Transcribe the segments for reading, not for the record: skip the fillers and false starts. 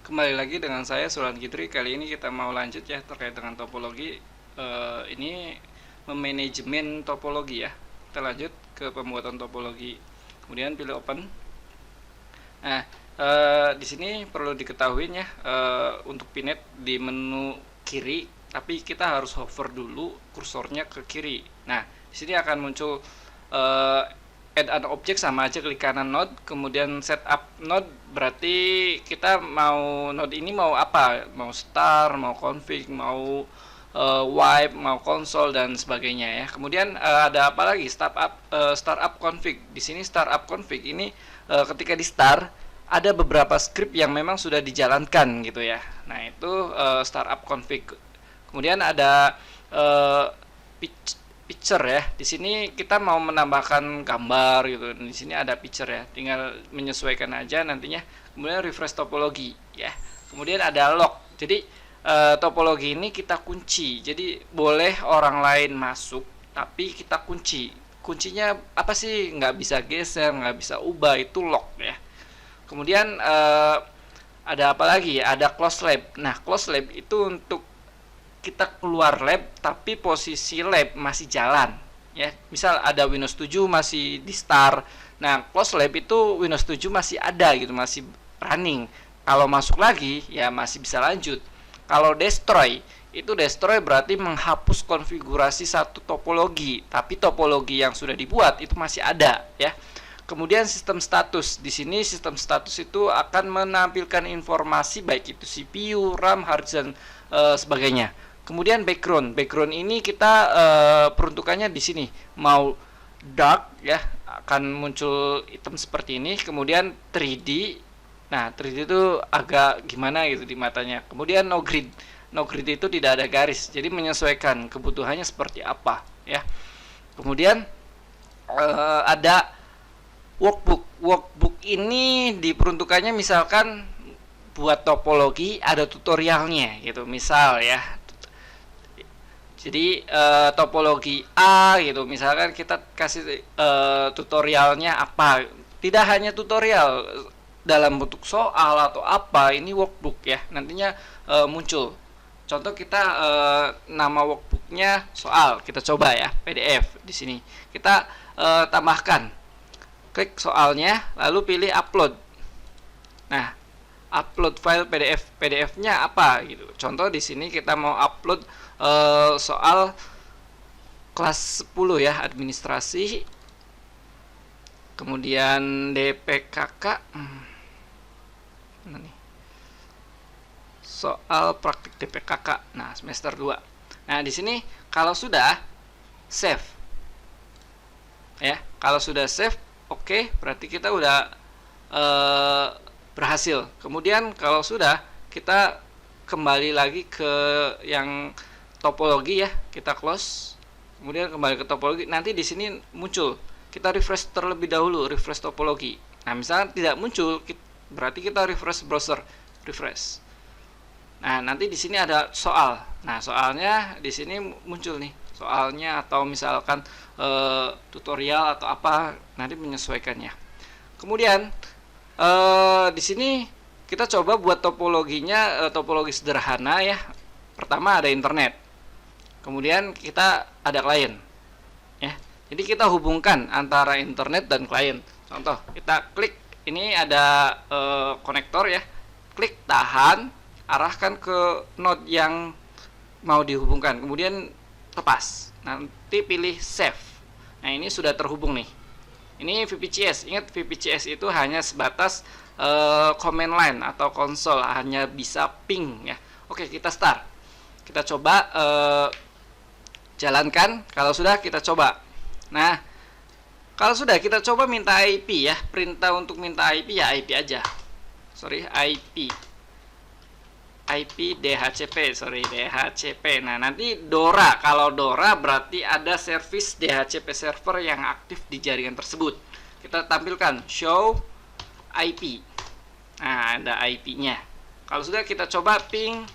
Kembali lagi dengan saya Sulan Kitri. Kali ini kita mau lanjut ya terkait dengan topologi. Ini memanajemen topologi ya. Kita lanjut ke pembuatan topologi. Kemudian pilih open. Nah, di sini perlu diketahui ya, untuk pinet di menu kiri, tapi kita harus hover dulu kursornya ke kiri. Nah, di sini akan muncul add an object, sama aja klik kanan node, kemudian setup node, berarti kita mau node ini mau apa, mau start, mau config, mau wipe, mau console dan sebagainya ya. Kemudian ada apa lagi, startup config. Di sini startup config ini ketika di start ada beberapa script yang memang sudah dijalankan gitu ya. Nah itu startup config. Kemudian ada picture ya. Di sini kita mau menambahkan gambar gitu. Di sini ada picture ya. Tinggal menyesuaikan aja nantinya. Kemudian refresh topologi ya. Kemudian ada log. Jadi topologi ini kita kunci. Jadi boleh orang lain masuk, tapi kita kunci. Kuncinya apa sih? Nggak bisa geser, nggak bisa ubah, itu log ya. Kemudian ada apa lagi? Ada close lab. Nah, close lab itu untuk kita keluar lab tapi posisi lab masih jalan ya. Misal ada Windows 7 masih di start. Nah, close lab itu Windows 7 masih ada gitu, masih running. Kalau masuk lagi ya masih bisa lanjut. Kalau destroy, itu destroy berarti menghapus konfigurasi satu topologi, tapi topologi yang sudah dibuat itu masih ada ya. Kemudian sistem status. Di sini sistem status itu akan menampilkan informasi baik itu CPU, RAM, hard disk dan sebagainya. Kemudian background. Background ini kita peruntukannya di sini. Mau dark ya, akan muncul item seperti ini. Kemudian 3D. Nah, 3D itu agak gimana gitu di matanya. Kemudian no grid. No grid itu tidak ada garis. Jadi menyesuaikan kebutuhannya seperti apa ya. Kemudian ada workbook. Workbook ini diperuntukannya misalkan buat topologi, ada tutorialnya gitu. Misal ya, jadi topologi A gitu, misalkan kita kasih tutorialnya apa. Tidak hanya tutorial dalam bentuk soal atau apa, ini workbook ya, nantinya muncul. Contoh kita nama workbooknya soal, kita coba ya, PDF di sini. Kita tambahkan, klik soalnya, lalu pilih upload. Nah, upload file PDF. PDF-nya apa gitu. Contoh di sini kita mau upload soal kelas 10 ya, administrasi. Kemudian DPKK. Mana nih? Soal praktik DPKK. Nah, semester 2. Nah, di sini kalau sudah save. Ya, kalau sudah save, oke, berarti kita udah berhasil. Kemudian kalau sudah, kita kembali lagi ke yang topologi ya, kita close. Kemudian kembali ke topologi. Nanti di sini muncul. Kita refresh terlebih dahulu, refresh topologi. Nah, misalnya tidak muncul, berarti kita refresh browser, refresh. Nah, nanti di sini ada soal. Nah, soalnya di sini muncul nih soalnya, atau misalkan tutorial atau apa, nanti menyesuaikannya. Kemudian di sini kita coba buat topologinya, topologi sederhana ya. Pertama ada internet, kemudian kita ada klien ya. Jadi kita hubungkan antara internet dan klien. Contoh, kita klik, ini ada konektor ya, klik tahan, arahkan ke node yang mau dihubungkan, kemudian lepas, nanti pilih save. Nah, ini sudah terhubung nih. Ini VPCS. Ingat, VPCS itu hanya sebatas command line atau konsol, hanya bisa ping ya. Oke, kita start. Kita coba jalankan. Kalau sudah, kita coba. Nah, kalau sudah, kita coba minta IP ya. Perintah untuk minta IP ya IP aja. Sorry, IP DHCP. Nah, nanti DORA. Kalau DORA berarti ada service DHCP server yang aktif di jaringan tersebut. Kita tampilkan show IP. Nah, ada IP-nya. Kalau sudah, kita coba ping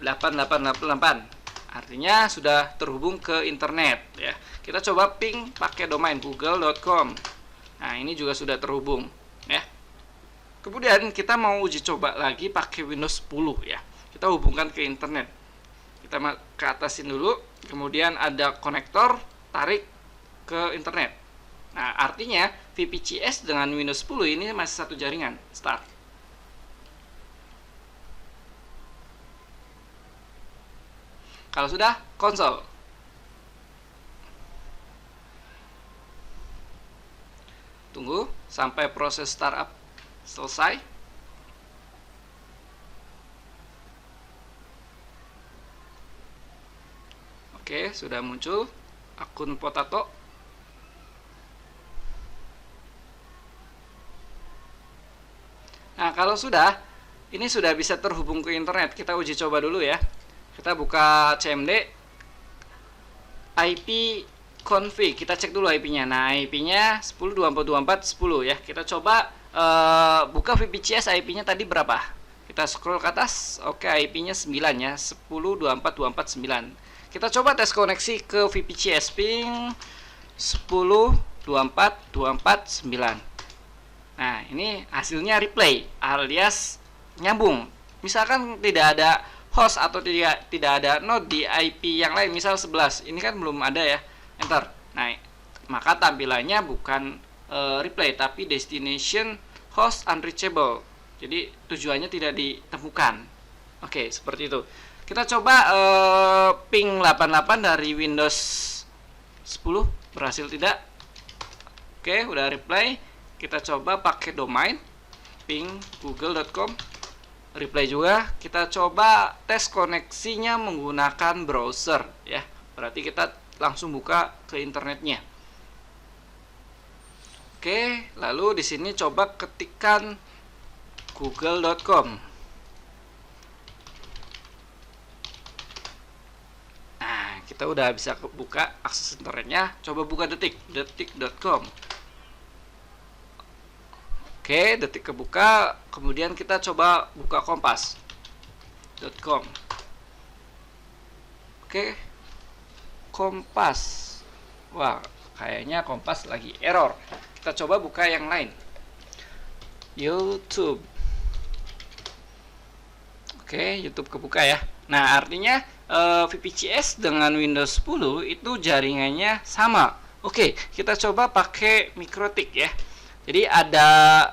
8888. Artinya sudah terhubung ke internet ya. Kita coba ping pakai domain google.com. Nah, ini juga sudah terhubung ya. Kemudian kita mau uji coba lagi pakai Windows 10 ya. Kita hubungkan ke internet. Kita ke atasin dulu, kemudian ada konektor, tarik ke internet. Nah, artinya VPCS dengan Windows 10 ini masih satu jaringan. Start. Kalau sudah, konsol. Tunggu sampai proses startup selesai. Oke, sudah muncul akun Potato. Nah, kalau sudah, ini sudah bisa terhubung ke internet. Kita uji coba dulu ya. Kita buka CMD IP config, kita cek dulu IP-nya. Nah, IP-nya 10.24.24.10 ya. Kita coba buka VPCS, IP-nya tadi berapa? Kita scroll ke atas. Oke, IP-nya 9 ya, 10.24.24.9. Kita coba tes koneksi ke VPCS ping 10.24.24.9. Nah, ini hasilnya replay alias nyambung. Misalkan tidak ada host atau tidak ada node di IP yang lain, misal 11. Ini kan belum ada ya. Enter. Nah, maka tampilannya bukan replay tapi destination host unreachable. Jadi tujuannya tidak ditemukan. Oke, seperti itu. Kita coba ping 88 dari Windows 10, berhasil tidak? Oke, udah replay. Kita coba pakai domain ping google.com. Replay juga. Kita coba tes koneksinya menggunakan browser ya. Berarti kita langsung buka ke internetnya. Oke, lalu di sini coba ketikkan google.com. Nah, kita udah bisa buka akses internetnya. Coba buka detik.com. Oke, detik kebuka. Kemudian kita coba buka kompas.com. Oke, Kompas. Wah, kayaknya Kompas lagi error. Kita coba buka yang lain. YouTube. Oke, YouTube kebuka ya. Nah, artinya VPCS dengan Windows 10 itu jaringannya sama. Oke, kita coba pakai MikroTik ya. Jadi ada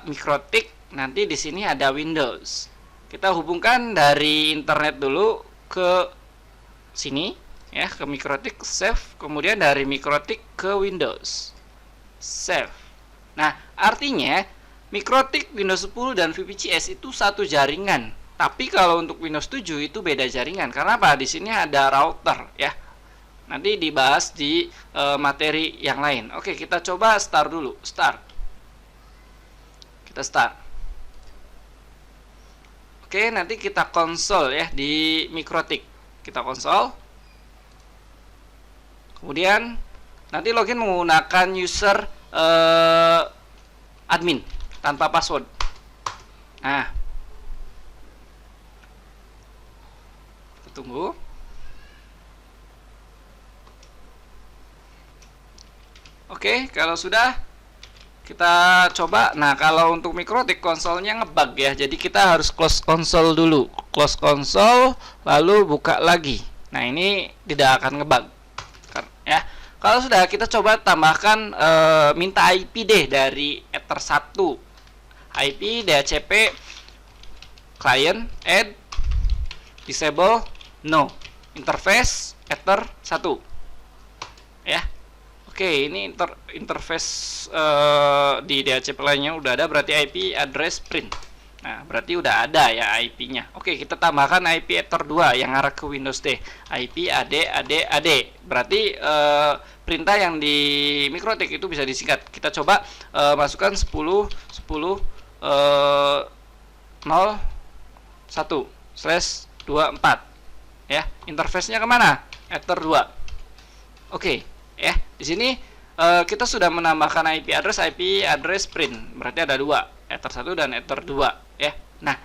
MikroTik, nanti di sini ada Windows. Kita hubungkan dari internet dulu ke sini ya, ke MikroTik, save, kemudian dari MikroTik ke Windows, save. Nah, artinya MikroTik, Windows 10 dan VPCS itu satu jaringan. Tapi kalau untuk Windows 7 itu beda jaringan. Karena apa? Di sini ada router ya. Nanti dibahas di materi yang lain. Oke, kita coba start dulu. Start. Kita start. Oke, nanti kita konsol ya di MikroTik. Kita konsol. Kemudian nanti login menggunakan user admin tanpa password. Nah, kita tunggu. Oke, kalau sudah kita coba. Nah, kalau untuk MikroTik konsolnya ngebug ya. Jadi kita harus close konsol dulu. Close konsol lalu buka lagi. Nah, ini tidak akan ngebug. Ya. Kalau sudah, kita coba tambahkan minta IP deh dari Ether 1. IP DHCP client add disable no. Interface Ether 1. Ya. Oke, ini interface di DHCP lainnya udah ada, berarti IP address print. Nah, berarti udah ada ya IP-nya. Oke, kita tambahkan IP Ether 2 yang arah ke Windows D. IP AD. Berarti perintah yang di MikroTik itu bisa disingkat. Kita coba masukkan 10 10 01/24 ya. Interface-nya kemana? Ether 2. Oke, ya. Di sini kita sudah menambahkan IP address print. Berarti ada 2. Ether 1 dan Ether 2 ya. Nah,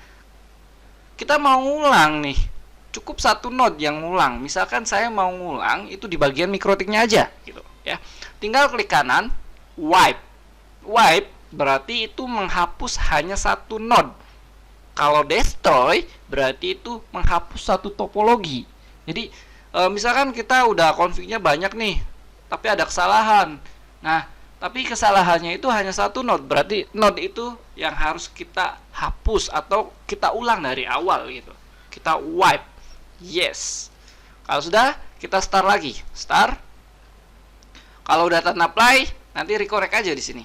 kita mau ngulang nih. Cukup satu node yang ngulang. Misalkan saya mau ngulang itu di bagian MikroTiknya aja gitu ya. Tinggal klik kanan wipe. Wipe berarti itu menghapus hanya satu node. Kalau destroy berarti itu menghapus satu topologi. Jadi misalkan kita udah config-nya banyak nih, tapi ada kesalahan. Nah, tapi kesalahannya itu hanya satu node, berarti node itu yang harus kita hapus atau kita ulang dari awal gitu. Kita wipe. Yes. Kalau sudah, kita start lagi. Start. Kalau udah tanda apply, nanti reconnect aja di sini.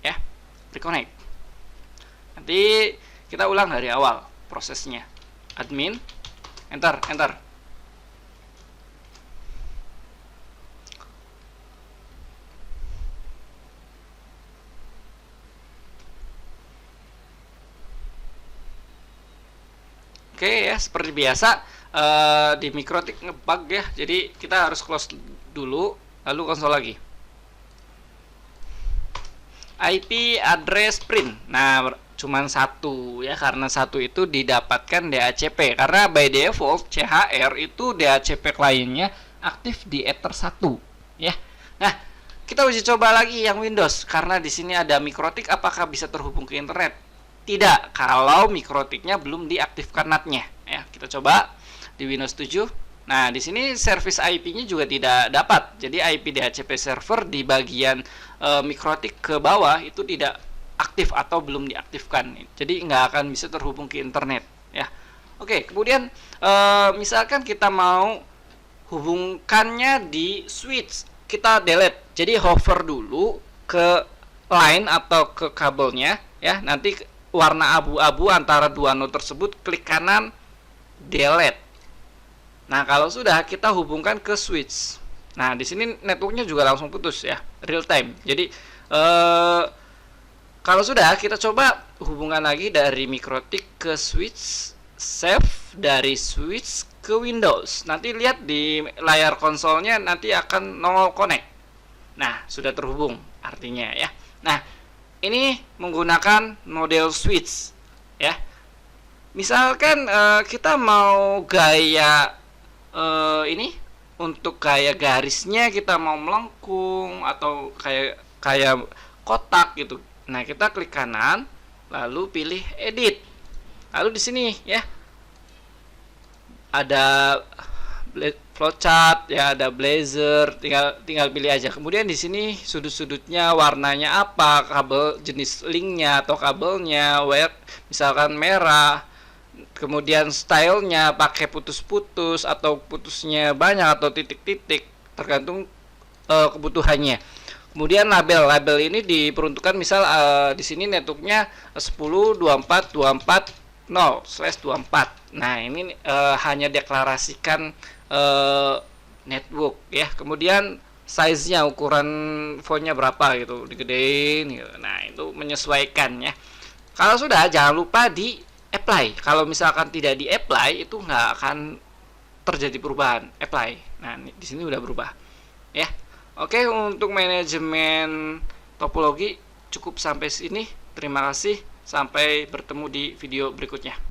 Ya, reconnect. Nanti kita ulang dari awal prosesnya. Admin, enter, enter. Oke ya, seperti biasa di Mikrotik ngebug ya, jadi kita harus close dulu, lalu konsol lagi. IP address print, nah cuman satu ya, karena satu itu didapatkan DHCP, karena by default CHR itu DHCP kliennya aktif di Ether 1 ya. Nah, kita uji coba lagi yang Windows, karena di sini ada Mikrotik, apakah bisa terhubung ke internet? Tidak, kalau Mikrotiknya belum diaktifkan NAT-nya. Ya, kita coba di Windows 7. Nah, di sini service IP-nya juga tidak dapat. Jadi IP DHCP server di bagian Mikrotik ke bawah itu tidak aktif atau belum diaktifkan. Jadi nggak akan bisa terhubung ke internet. Ya, oke. Kemudian misalkan kita mau hubungkannya di switch, kita delete. Jadi hover dulu ke line atau ke kabelnya. Ya, nanti warna abu-abu antara dua node tersebut, klik kanan, delete. Nah, kalau sudah, kita hubungkan ke switch. Nah, di sini networknya juga langsung putus ya, real time. Jadi kalau sudah, kita coba hubungan lagi dari Mikrotik ke switch, save dari switch ke Windows. Nanti lihat di layar konsolnya nanti akan nongol connect. Nah, sudah terhubung artinya ya. Nah, ini menggunakan model switch ya. Misalkan kita mau gaya ini, untuk gaya garisnya kita mau melengkung atau kayak kotak gitu. Nah, kita klik kanan lalu pilih edit. Lalu di sini ya ada flowchart ya, ada Blazor, tinggal pilih aja. Kemudian di sini sudut-sudutnya warnanya apa, kabel jenis linknya atau kabelnya, misalkan merah. Kemudian stylenya pakai putus-putus atau putusnya banyak atau titik-titik, tergantung kebutuhannya. Kemudian label ini diperuntukkan misal di sini networknya 10.24.24.0/24. Nah, ini hanya deklarasikan network ya. Kemudian size-nya, ukuran fontnya berapa gitu, digedein gitu. Nah, itu menyesuaikan ya. Kalau sudah, jangan lupa di apply. Kalau misalkan tidak di apply, itu nggak akan terjadi perubahan. Apply. Nah, di sini udah berubah ya. Oke, untuk manajemen topologi cukup sampai sini. Terima kasih, sampai bertemu di video berikutnya.